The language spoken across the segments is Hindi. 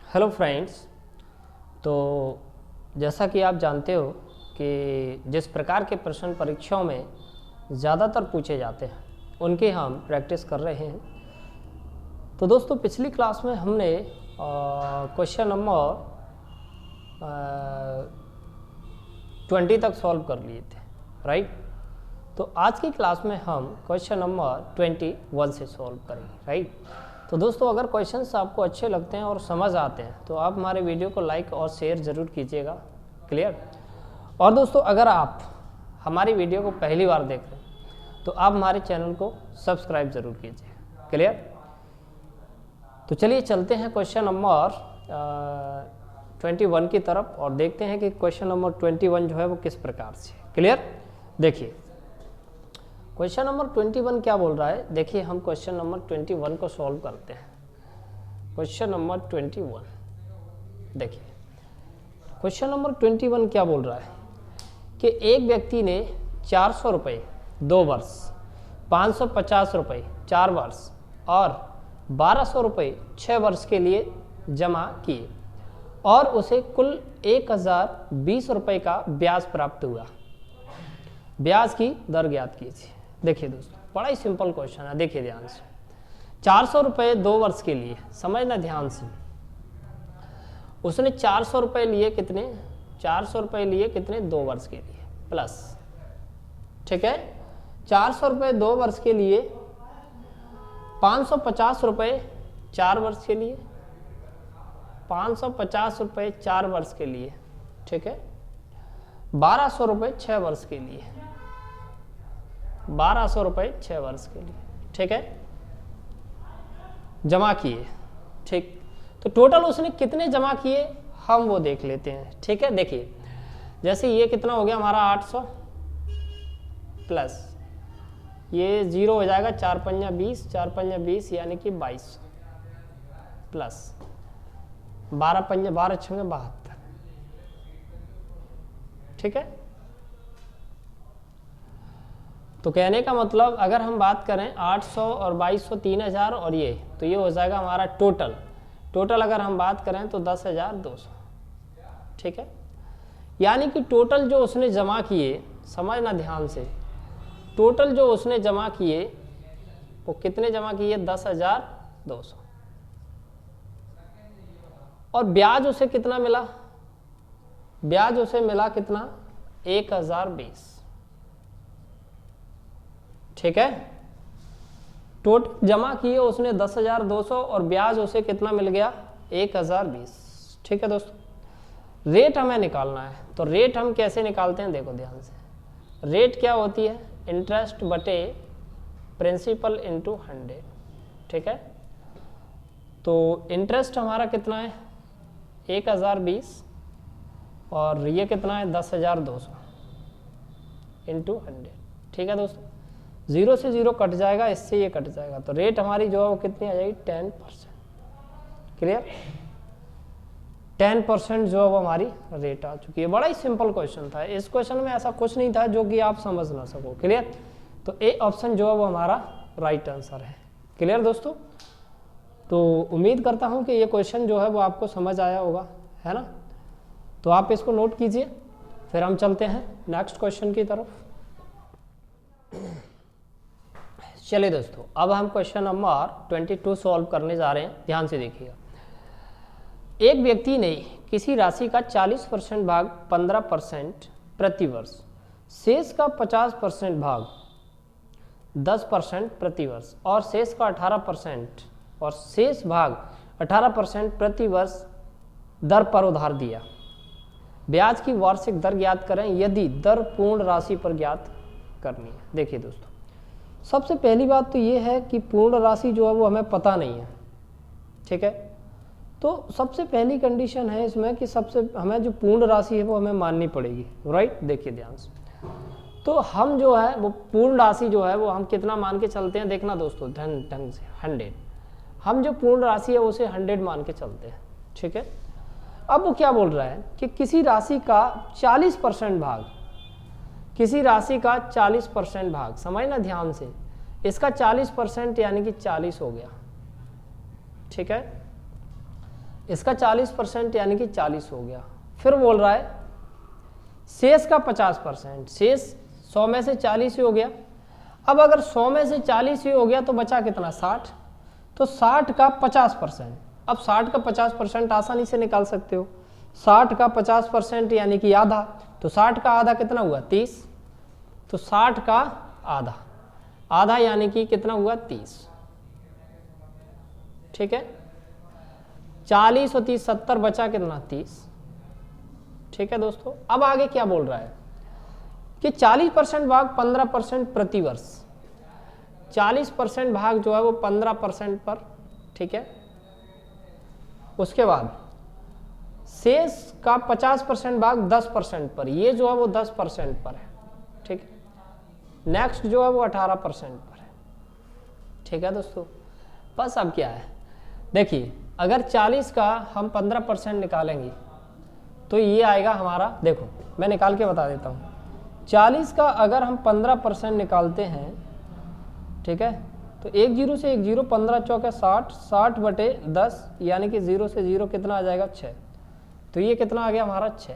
Hello friends. तो जैसा कि आप जानते हो कि जिस प्रकार के प्रश्न परीक्षाओं में ज़्यादातर पूछे जाते हैं उनकी हम प्रैक्टिस कर रहे हैं। तो दोस्तों, पिछली क्लास में हमने क्वेश्चन नंबर 20 तक सॉल्व कर लिए थे, राइट। तो आज की क्लास में हम क्वेश्चन नंबर 21 से सॉल्व करेंगे, राइट। तो दोस्तों, अगर क्वेश्चंस आपको अच्छे लगते हैं और समझ आते हैं तो आप हमारे वीडियो को लाइक और शेयर ज़रूर कीजिएगा, क्लियर। और दोस्तों, अगर आप हमारी वीडियो को पहली बार देख रहे हैं तो आप हमारे चैनल को सब्सक्राइब ज़रूर कीजिएगा, क्लियर। तो चलिए चलते हैं क्वेश्चन नंबर 21 की तरफ और देखते हैं कि क्वेश्चन नंबर 21 जो है वो किस प्रकार से, क्लियर। देखिए क्वेश्चन नंबर 21 क्या बोल रहा है। देखिए हम क्वेश्चन नंबर 21 को सॉल्व करते हैं। क्वेश्चन नंबर 21, देखिए क्वेश्चन नंबर 21 क्या बोल रहा है कि एक व्यक्ति ने 400 रुपये 2 वर्ष, 550 रुपये 4 वर्ष और 1200 रुपये 6 वर्ष के लिए जमा किए और उसे कुल 1020 रुपये का ब्याज प्राप्त हुआ। ब्याज की दर ज्ञात कीजिए। देखिए दोस्तों, बड़ा ही सिंपल क्वेश्चन है, देखिए ध्यान से। 400 रुपये 2 वर्ष के लिए, समझना ध्यान से। उसने 400 रुपये लिए कितने, 400 रुपये लिए कितने 2 वर्ष के लिए, प्लस, ठीक है। 400 रुपये 2 वर्ष के लिए, 550 रुपये 4 वर्ष के लिए, 550 रुपये 4 वर्ष के लिए, ठीक है। 1200 रुपये 6 वर्ष के लिए, 1200 रुपये 6 वर्ष के लिए, ठीक है, जमा किए, ठीक। तो टोटल उसने कितने जमा किए हम वो देख लेते हैं, ठीक है। देखिए जैसे ये कितना हो गया हमारा 800 प्लस ये 0 हो जाएगा, 4 पंजा 20, 4 पंजा 20 यानी कि 2200 प्लस 12 पंजा 12 छंगे 72, ठीक है। तो कहने का मतलब अगर हम बात करें 800 और 2200 3000 और ये, तो ये हो जाएगा हमारा टोटल अगर हम बात करें तो 10,200, ठीक है। यानी कि टोटल जो उसने जमा किए, समझना ध्यान से, टोटल जो उसने जमा किए वो कितने जमा किए 10,200 और ब्याज उसे कितना मिला, ब्याज उसे मिला कितना 1020, ठीक है। टोटल जमा किए उसने 10,200 और ब्याज उसे कितना मिल गया 1020, ठीक है दोस्तों। रेट हमें निकालना है, तो रेट हम कैसे निकालते हैं, देखो ध्यान से। रेट क्या होती है, इंटरेस्ट बटे प्रिंसिपल इंटू 100, ठीक है। तो इंटरेस्ट हमारा कितना है 1020 और ये कितना है 10,200 इंटू 100, ठीक है दोस्तों। 0 से 0 कट जाएगा, इससे ये कट जाएगा, तो रेट हमारी जो है वो कितनी आ जाएगी 10%, क्लियर। 10% जो है वो हमारी रेट आ चुकी है। बड़ा ही सिंपल क्वेश्चन था। इस क्वेश्चन में ऐसा कुछ नहीं था जो कि आप समझ ना सको, क्लियर। तो ए ऑप्शन जो है वो हमारा राइट आंसर है, क्लियर दोस्तों। तो उम्मीद करता हूँ कि ये क्वेश्चन जो है वो आपको समझ आया होगा, है ना। तो आप इसको नोट कीजिए, फिर हम चलते हैं नेक्स्ट क्वेश्चन की तरफ। चलिए दोस्तों, अब हम क्वेश्चन नंबर 22 सॉल्व करने जा रहे हैं। ध्यान से देखिएगा। एक व्यक्ति ने किसी राशि का 40% भाग 15% प्रति वर्ष, शेष का 50% भाग 10% प्रति वर्ष और शेष का 18% और शेष भाग 18% प्रति वर्ष दर पर उधार दिया। ब्याज की वार्षिक दर ज्ञात करें यदि दर पूर्ण राशि पर ज्ञात करनी है। देखिए दोस्तों, सबसे पहली बात तो ये है कि पूर्ण राशि जो है वो हमें पता नहीं है, ठीक है। तो सबसे पहली कंडीशन है इसमें कि सबसे हमें जो पूर्ण राशि है वो हमें माननी पड़ेगी, राइट। देखिए ध्यान से, तो हम जो है वो पूर्ण राशि जो है वो हम कितना मान के चलते हैं, देखना दोस्तों ढंग से 100। हम जो पूर्ण राशि है उसे 100 मान के चलते हैं, ठीक है। अब वो क्या बोल रहा है कि किसी राशि का 40% भाग, किसी राशि का 40% भाग, समझना ध्यान से, इसका 40% यानी कि 40 हो गया, ठीक है। इसका 40% यानी कि 40 हो गया। फिर बोल रहा है शेष का 50%, शेष 100 में से 40 ही हो गया। अब अगर 100 में से 40 ही हो गया तो बचा कितना 60, तो 60 का 50%। अब 60 का 50% आसानी से निकाल सकते हो। 60 का 50% यानी कि आधा, तो 60 का आधा कितना हुआ 30, तो 60 का आधा, आधा यानी कि कितना हुआ 30। ठीक है, 40 और 30 70, बचा कितना 30। ठीक है दोस्तों, अब आगे क्या बोल रहा है कि 40% भाग 15% प्रति वर्ष, 40% भाग जो है वो 15% पर। ठीक है, उसके बाद शेष का 50% भाग 10% पर, ये जो है वो 10% पर है। ठीक है, नेक्स्ट जो है वो 18% पर है। ठीक है दोस्तों, बस अब क्या है, देखिए अगर 40 का हम 15% निकालेंगे तो ये आएगा हमारा, देखो मैं निकाल के बता देता हूँ। 40 का अगर हम 15% निकालते हैं, ठीक है, तो एक जीरो से एक जीरो, 15 चौके 60, 60 बटे 10 यानी कि 0 से 0 कितना आ जाएगा 6, तो ये कितना आ गया हमारा 6।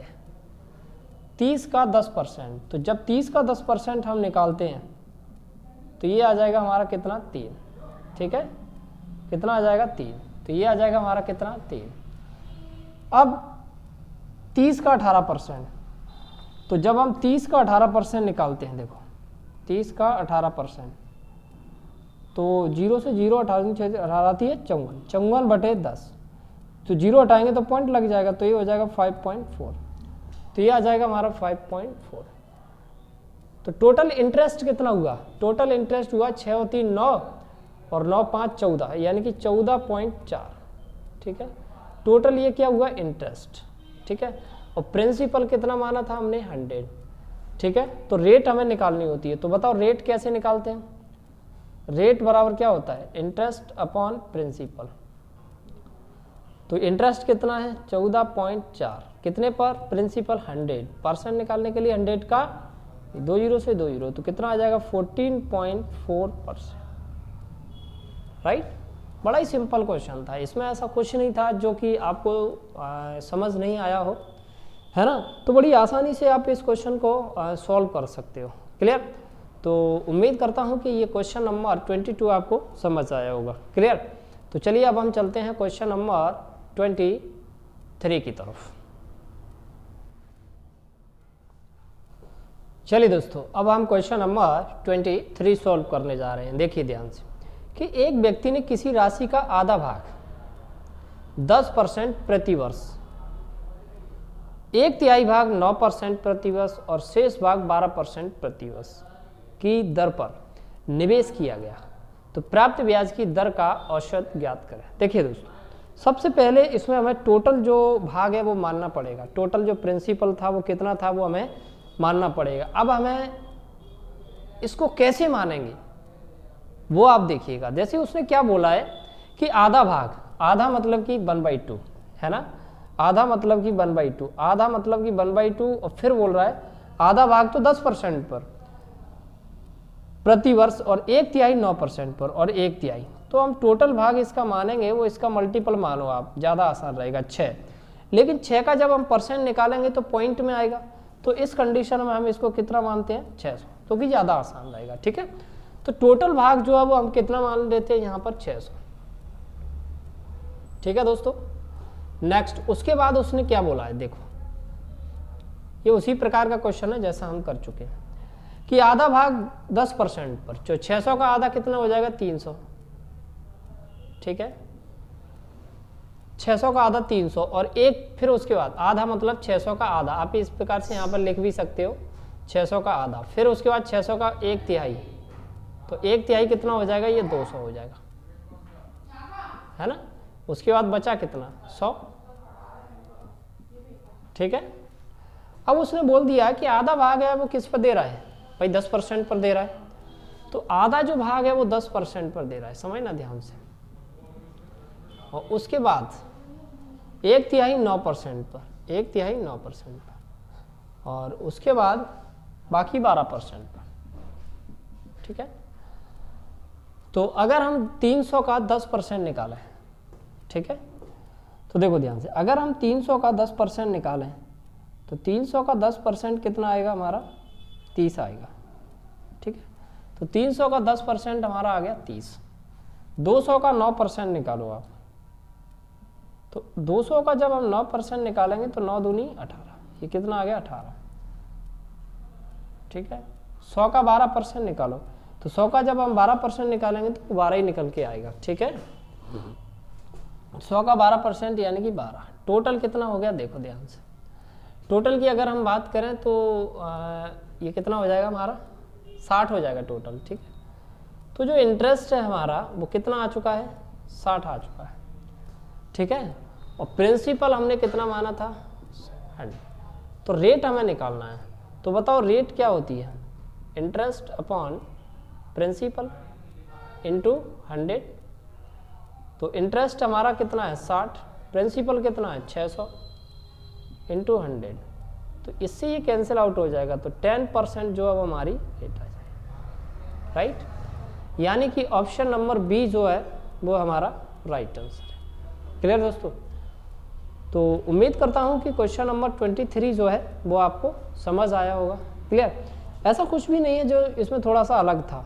30 का 10%, तो जब 30 का 10% हम निकालते हैं तो ये आ जाएगा हमारा कितना 3। ठीक है, कितना आ जाएगा 3, तो ये आ जाएगा हमारा कितना 3। अब 30 का 18%, तो जब हम 30 का 18% निकालते हैं, देखो 30 का 18%, तो 0 से 0 18 आती है 54, 54 बटे 10, तो 0 हटाएंगे तो पॉइंट लग जाएगा, तो ये हो जाएगा 5.4, तो ये आ जाएगा हमारा 5.4। तो टोटल इंटरेस्ट कितना हुआ, टोटल इंटरेस्ट हुआ 6 और 3 9 और 9 5 14 यानी कि 14.4। ठीक है, टोटल ये क्या हुआ इंटरेस्ट। ठीक है, और प्रिंसिपल कितना माना था हमने 100। ठीक है, तो रेट हमें निकालनी होती है, तो बताओ रेट कैसे निकालते हैं। रेट बराबर क्या होता है, इंटरेस्ट अपॉन प्रिंसिपल। तो इंटरेस्ट कितना है 14.4, कितने पर, प्रिंसिपल 100। परसेंट निकालने के लिए 100 का 2 जीरो से 2 जीरो, तो कितना आ जाएगा 14.4%। राइट, बड़ा ही सिंपल क्वेश्चन था, इसमें ऐसा कुछ नहीं था जो कि आपको समझ नहीं आया हो, है ना। तो बड़ी आसानी से आप इस क्वेश्चन को सॉल्व कर सकते हो। क्लियर, तो उम्मीद करता हूं कि ये क्वेश्चन नंबर 22 आपको समझ आया होगा। क्लियर, तो चलिए अब हम चलते हैं क्वेश्चन नंबर 23 की तरफ। चलिए दोस्तों, अब हम क्वेश्चन नंबर 23 सॉल्व करने जा रहे हैं। देखिए ध्यान से कि एक व्यक्ति ने किसी राशि का आधा भाग 10% प्रति वर्ष, 1/3 भाग 9% प्रति वर्ष और शेष भाग 12% प्रति वर्ष की दर पर निवेश किया गया, तो प्राप्त ब्याज की दर का औसत ज्ञात करें। देखिए दोस्तों, सबसे पहले इसमें हमें टोटल जो भाग है वो मानना पड़ेगा, टोटल जो प्रिंसिपल था वो कितना था वो हमें मानना पड़ेगा। अब हमें इसको कैसे मानेंगे वो आप देखिएगा। जैसे उसने क्या बोला है कि आधा भाग, आधा मतलब कि 1/2 है ना, आधा मतलब कि 1/2, आधा मतलब कि 1/2, और फिर बोल रहा है आधा भाग तो 10% पर प्रति वर्ष और 1/3 9% पर और 1/3, तो हम टोटल भाग इसका मानेंगे वो इसका मल्टीपल मानो आप, ज़्यादा आसान रहेगा 6। लेकिन 6 का जब हम परसेंट निकालेंगे तो पॉइंट में आएगा, तो इस कंडीशन में हम इसको कितना मानते हैं 600, तो कि ज़्यादा आसान रहेगा। ठीक है, तो टोटल भाग जो है वो हम कितना मान लेते हैं यहाँ पर 600। ठीक है दोस्तों, नेक्स्ट उसके बाद उसने क्या बोला है, देखो ये उसी प्रकार का क्वेश्चन है जैसा हम कर चुके हैं कि आधा भाग 10% पर, जो 600 का आधा कितना हो जाएगा 300। ठीक है, 600 का आधा 300 और एक, फिर उसके बाद आधा मतलब 600 का आधा, आप इस प्रकार से यहाँ पर लिख भी सकते हो 600 का आधा, फिर उसके बाद 600 का 1/3, तो 1/3 कितना हो जाएगा, ये 200 हो जाएगा, है ना। उसके बाद बचा कितना 100। ठीक है, अब उसने बोल दिया कि आधा भाग है वो किस पर दे रहा है भाई, 10% पर दे रहा है, तो आधा जो भाग है वो 10% पर दे रहा है, समझना ध्यान से। और उसके बाद 1/3 9% पर, 1/3 9% पर, और उसके बाद बाकी 12% पर। ठीक है, तो अगर हम 300 का 10% निकालें, ठीक है, तो देखो ध्यान से, अगर हम 300 का 10% निकालें तो 300 का 10% कितना आएगा हमारा, 30 आएगा। ठीक है, तो 300 का 10% हमारा आ गया 30। 200 का 9% निकालो आप, तो 200 का जब हम 9% निकालेंगे तो 9 दूनी 18, ये कितना आ गया 18। ठीक है, 100 का 12% निकालो, तो 100 का जब हम 12% निकालेंगे तो 12 ही निकल के आएगा। ठीक है, 100 का 12% यानी कि 12। टोटल कितना हो गया देखो ध्यान से, टोटल की अगर हम बात करें तो ये कितना हो जाएगा हमारा, 60 हो जाएगा टोटल। ठीक है, तो जो इंटरेस्ट है हमारा वो कितना आ चुका है, 60 आ चुका है। ठीक है, और प्रिंसिपल हमने कितना माना था, 100। तो रेट हमें निकालना है, तो बताओ रेट क्या होती है, इंटरेस्ट अपॉन प्रिंसिपल इंटू 100। तो इंटरेस्ट हमारा कितना है 60, प्रिंसिपल कितना है 600 इंटू 100, तो इससे ये कैंसिल आउट हो जाएगा, तो 10% जो अब हमारी रेट आ जाएगी। राइट, यानी कि ऑप्शन नंबर बी जो है वो हमारा राइट आंसर है। क्लियर दोस्तों, तो उम्मीद करता हूँ कि क्वेश्चन नंबर 23 जो है वो आपको समझ आया होगा। क्लियर, ऐसा कुछ भी नहीं है जो इसमें थोड़ा सा अलग था,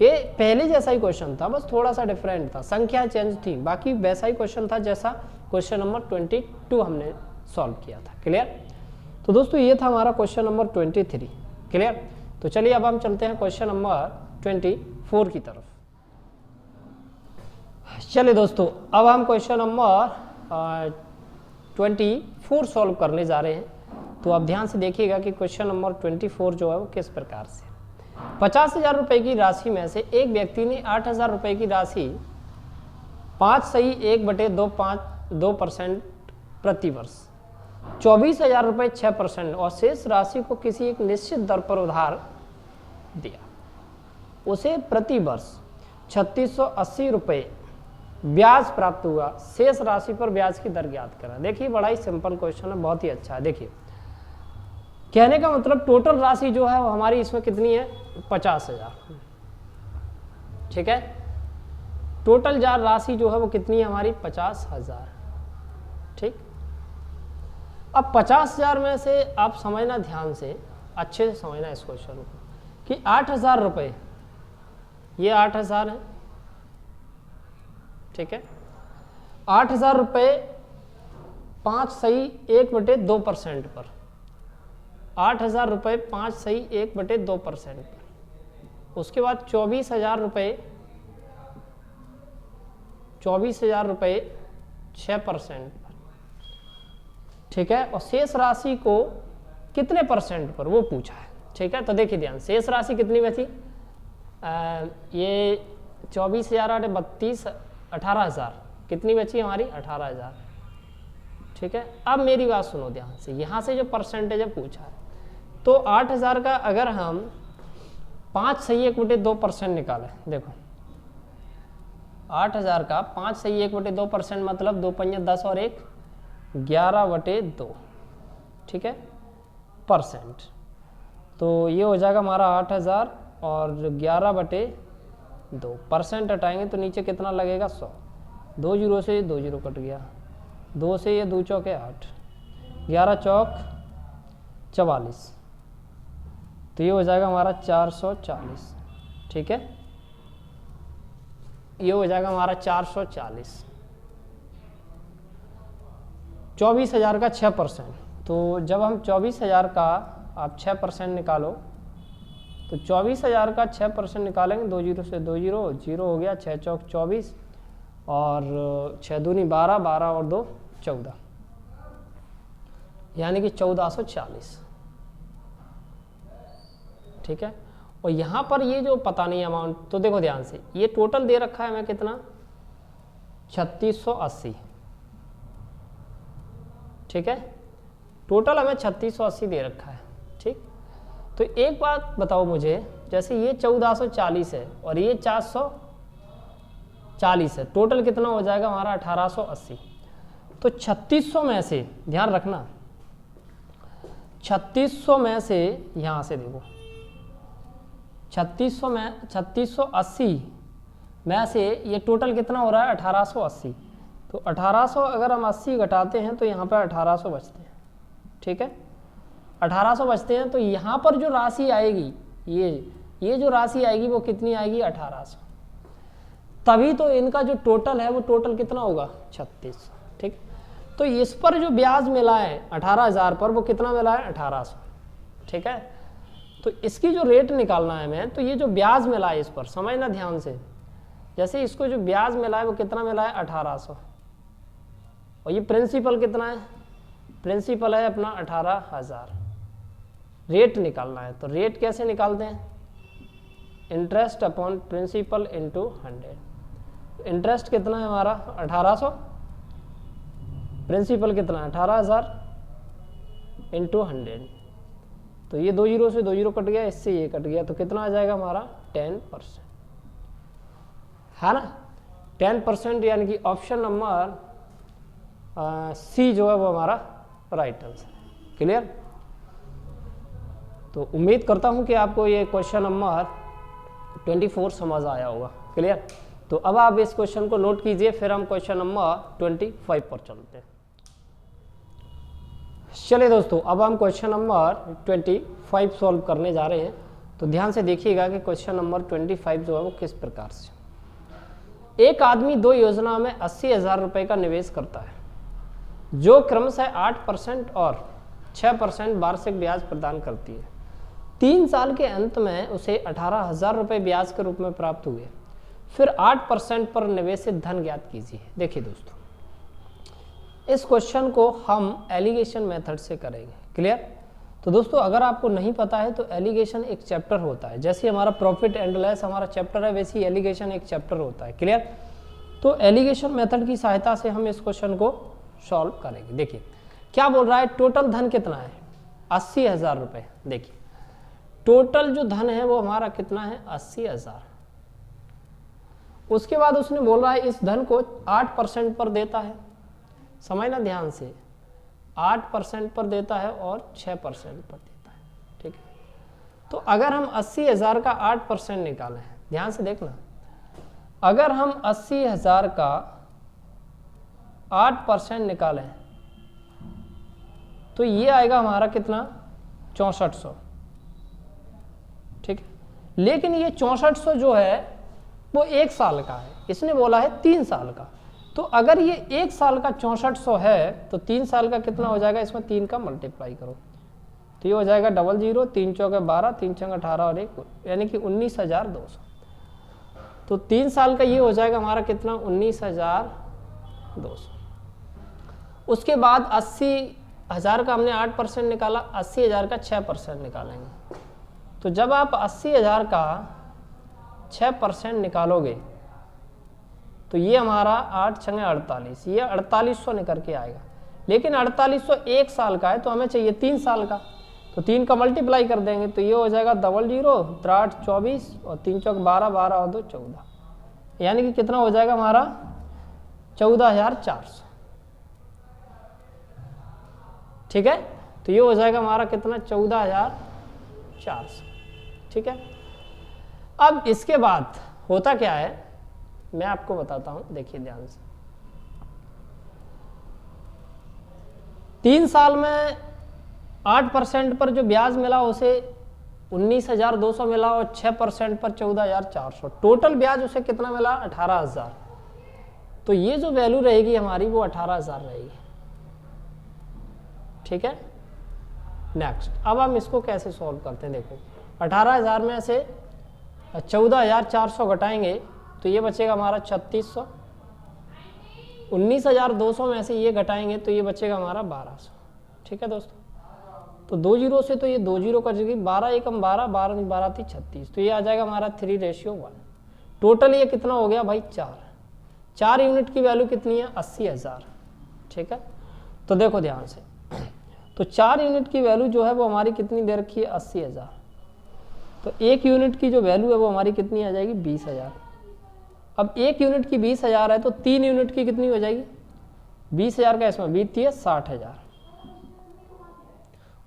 ये पहले जैसा ही क्वेश्चन था, बस थोड़ा सा डिफरेंट था, संख्या चेंज थी, बाकी वैसा ही क्वेश्चन था जैसा क्वेश्चन नंबर 22 हमने सॉल्व किया था। क्लियर, तो दोस्तों ये था हमारा क्वेश्चन नंबर 23। क्लियर, तो चलिए अब हम चलते हैं क्वेश्चन नंबर 24 की तरफ। चलिए दोस्तों, अब हम क्वेश्चन नंबर 24 सॉल्व करने जा रहे हैं। तो आप ध्यान से देखिएगा कि क्वेश्चन नंबर 24 जो है वो किस प्रकार से, 50,000 रुपए की राशि में से एक व्यक्ति ने 8,000 रुपए की राशि 5/1/2% प्रति वर्ष, 24,000 रुपए 6% और शेष राशि को किसी एक निश्चित दर पर उधार दिया। उसे प्रति वर्ष 3,680 रुपए ब्याज प्राप्त हुआ, शेष राशि पर ब्याज की दर ज्ञात करें। देखिए बड़ा ही सिंपल क्वेश्चन है, बहुत ही अच्छा है। देखिए कहने का मतलब टोटल राशि जो है वो हमारी इसमें कितनी है, 50,000। ठीक है, टोटल राशि जो है वो कितनी है हमारी, 50,000। ठीक, अब 50,000 में से आप समझना ध्यान से, अच्छे से समझना इस क्वेश्चन को कि 8,000 रुपये, ये 8,000 है। ठीक है, 8,000 रुपये 5/1/2% पर, 8,000 रुपये 5/1/2% पर। उसके बाद 24,000 रुपये 6% पर। ठीक है, और शेष राशि को कितने परसेंट पर वो पूछा है। ठीक है, तो देखिए ध्यान, शेष राशि कितनी बची, ये 24,000 32 18,000 कितनी बची हमारी, 18,000। ठीक है, अब मेरी बात सुनो ध्यान से, यहाँ से जो परसेंटेज है पूछा है, तो 8,000 का अगर हम 5/1/2% निकालें, देखो 8,000 का 5/1/2% मतलब 2 पंजे 10 और 1 11/2। ठीक है, परसेंट, तो ये हो जाएगा हमारा 8,000 और 11/2 परसेंट हटाएंगे तो नीचे कितना लगेगा, 100। 2 जीरो से 2 जीरो कट गया, 2 से ये 2 चौके 8, 11 चौक 44, तो ये हो जाएगा हमारा 440। ठीक है, ये हो जाएगा हमारा 440। 24,000 का 6%, तो जब हम 24,000 का आप 6% निकालो, तो 24,000 का 6% निकालेंगे, 2 जीरो से 2 जीरो, जीरो हो गया, 6 चौक 24 और 6 दूनी 12, 12 और 2 14, यानी कि 1440। ठीक है, और यहाँ पर ये जो पता नहीं अमाउंट, तो देखो ध्यान से, ये टोटल दे रखा है हमें कितना, 3680। ठीक है, टोटल हमें 3680 दे रखा है। ठीक, तो एक बात बताओ मुझे, जैसे ये 1440 है और ये 440 है, टोटल कितना हो जाएगा हमारा 1880। तो 3600 में से, ध्यान रखना, 3600 में से, यहाँ से देखो 3680 में से ये टोटल कितना हो रहा है, 1880। तो 1800 अगर हम 80 घटाते हैं तो यहाँ पर 1800 बचते हैं, ठीक है, 1800 बचते हैं। तो यहाँ पर जो राशि आएगी, ये जो राशि आएगी वो कितनी आएगी, 1800। तभी तो इनका जो टोटल है वो टोटल कितना होगा, 3600, ठीक। तो इस पर जो ब्याज मिला है 18,000 पर, वो कितना मिला है, 1800, ठीक है। तो इसकी जो रेट निकालना है हमें, तो ये जो ब्याज मिला है इस पर, समझना ध्यान से, जैसे इसको जो ब्याज मिला है वो कितना मिला है, 1800, और ये प्रिंसिपल कितना है, प्रिंसिपल है अपना 18,000। रेट निकालना है, तो रेट कैसे निकालते हैं, interest upon principal into 100। Interest कितना है हमारा 1800, प्रिंसिपल कितना है 18,000 इंटू 100। तो ये 2 जीरो से 2 जीरो कट गया, इससे ये कट गया, तो कितना आ जाएगा हमारा 10%, है ना, 10%, यानी कि ऑप्शन नंबर सी जो है वो हमारा राइट आंसर। क्लियर। तो उम्मीद करता हूं कि आपको ये क्वेश्चन नंबर 24 समझ आया होगा। क्लियर। तो अब आप इस क्वेश्चन को नोट कीजिए, फिर हम क्वेश्चन नंबर 25 पर चलते हैं। चलिए दोस्तों, अब हम क्वेश्चन नंबर 25 सॉल्व करने जा रहे हैं। तो ध्यान से देखिएगा कि क्वेश्चन नंबर 25 जो है वो किस प्रकार से। एक आदमी 2 योजना में 80,000 रुपये का निवेश करता है, जो क्रमशः 8% और 6% वार्षिक ब्याज प्रदान करती है। 3 साल के अंत में उसे 18,000 रुपये ब्याज के रूप में प्राप्त हुए। फिर 8% पर निवेशित धन ज्ञात कीजिए। देखिए दोस्तों, इस क्वेश्चन को हम एलिगेशन मेथड से करेंगे। क्लियर। तो दोस्तों, अगर आपको नहीं पता है तो एलिगेशन एक चैप्टर होता है, जैसे हमारा प्रॉफिट एंड लॉस हमारा चैप्टर है, वैसे ही एलिगेशन एक चैप्टर होता है। क्लियर। तो एलिगेशन मेथड की सहायता से हम इस क्वेश्चन को सॉल्व करेंगे। देखिए क्या बोल रहा है, टोटल धन कितना है 80,000 रुपये। देखिए टोटल जो धन है वो हमारा कितना है 80,000। उसके बाद उसने बोल रहा है इस धन को 8% पर देता है, समझना ध्यान से, 8% पर देता है और 6% पर देता है। ठीक है। तो अगर हम 80,000 का 8% निकालें, ध्यान से देखना, अगर हम 80,000 का 8% निकालें तो ये आएगा हमारा कितना 6400। ठीक है। लेकिन ये 6400 जो है वो 1 साल का है, इसने बोला है 3 साल का। तो अगर ये 1 साल का 6400 है तो 3 साल का कितना हो जाएगा, इसमें 3 का मल्टीप्लाई करो तो ये हो जाएगा 00, 3 चौके 12, 3 छंग 18 और 1 यानी कि 19,200। तो 3 साल का ये हो जाएगा हमारा कितना 19,200। उसके बाद 80,000 का हमने 8% निकाला, 80,000 का 6% निकालेंगे। तो जब आप 80,000 का 6% निकालोगे तो ये हमारा 8 छंगे 48, ये 4800 निकल के आएगा। लेकिन 4800 1 साल का है तो हमें चाहिए 3 साल का, तो 3 का मल्टीप्लाई कर देंगे तो ये हो जाएगा 00, 3 24 और 3 चौक 12, 12 और 2 14, यानी कि कितना हो जाएगा हमारा 14,400। ठीक है। तो ये हो जाएगा हमारा कितना 14,400। ठीक है। अब इसके बाद होता क्या है मैं आपको बताता हूं, देखिए ध्यान से। 3 साल में 8% पर जो ब्याज मिला उसे 19,200 मिला और 6% पर 14,400। टोटल ब्याज उसे कितना मिला 18,000। तो ये जो वैल्यू रहेगी हमारी वो 18,000 रहेगी। ठीक है। नेक्स्ट, अब हम इसको कैसे सॉल्व करते हैं। देखो 18,000 में से 14,400 घटाएंगे तो ये बचेगा हमारा 3600। 19,200 में से ये घटाएंगे तो ये बचेगा हमारा 1200। ठीक है दोस्तों। तो 2 जीरो से तो ये 2 जीरो कट जाएगी, 12 एकम 12, 12 12 थी 36, तो ये आ जाएगा हमारा 3:1। टोटल ये कितना हो गया भाई 4 यूनिट की वैल्यू कितनी है 80,000। ठीक है। तो देखो ध्यान से, तो 4 यूनिट की वैल्यू जो है वो हमारी कितनी दे रखी है 80,000। तो 1 यूनिट की जो वैल्यू है वो हमारी कितनी आ जाएगी 20,000। अब 1 यूनिट की 20,000 है तो 3 यूनिट की कितनी हो जाएगी 20,000 का इसमें बीतती है 60,000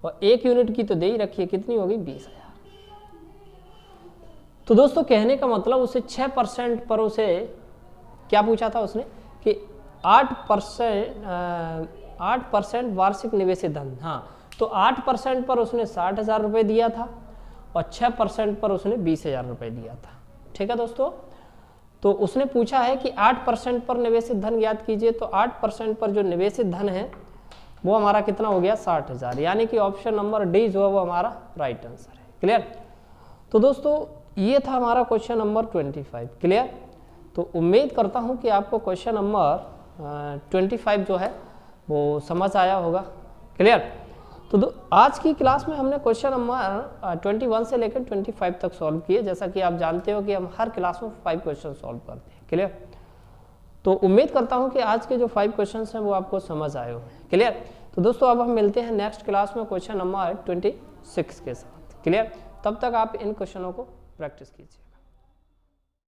और 1 यूनिट की तो दे ही रखी है, कितनी होगी 20,000। तो दोस्तों कहने का मतलब उसे 6% पर उसे क्या पूछा था उसने कि 8% वार्षिक निवेशित धन, हाँ तो 8% पर उसने 60,000 रुपये दिया था और 6% पर उसने 20,000 रुपये दिया था। ठीक है दोस्तों, तो उसने पूछा है कि 8% पर निवेशित धन ज्ञात कीजिए, तो 8% पर जो निवेशित धन है वो हमारा कितना हो गया 60,000, यानी कि ऑप्शन नंबर डी जो है वो हमारा राइट आंसर है। क्लियर। तो दोस्तों ये था हमारा क्वेश्चन नंबर 25। क्लियर। तो उम्मीद करता हूँ कि आपको क्वेश्चन नंबर 25 जो है वो समझ आया होगा। क्लियर। तो आज की क्लास में हमने क्वेश्चन नंबर 21 से लेकर 25 तक सॉल्व किए। जैसा कि आप जानते हो कि हम हर क्लास में 5 क्वेश्चन सॉल्व करते हैं। क्लियर। तो उम्मीद करता हूं कि आज के जो 5 क्वेश्चंस हैं वो आपको समझ आए होंगे। क्लियर। तो दोस्तों अब हम मिलते हैं नेक्स्ट क्लास में क्वेश्चन नंबर 26 के साथ। क्लियर। तब तक आप इन क्वेश्चनों को प्रैक्टिस कीजिए।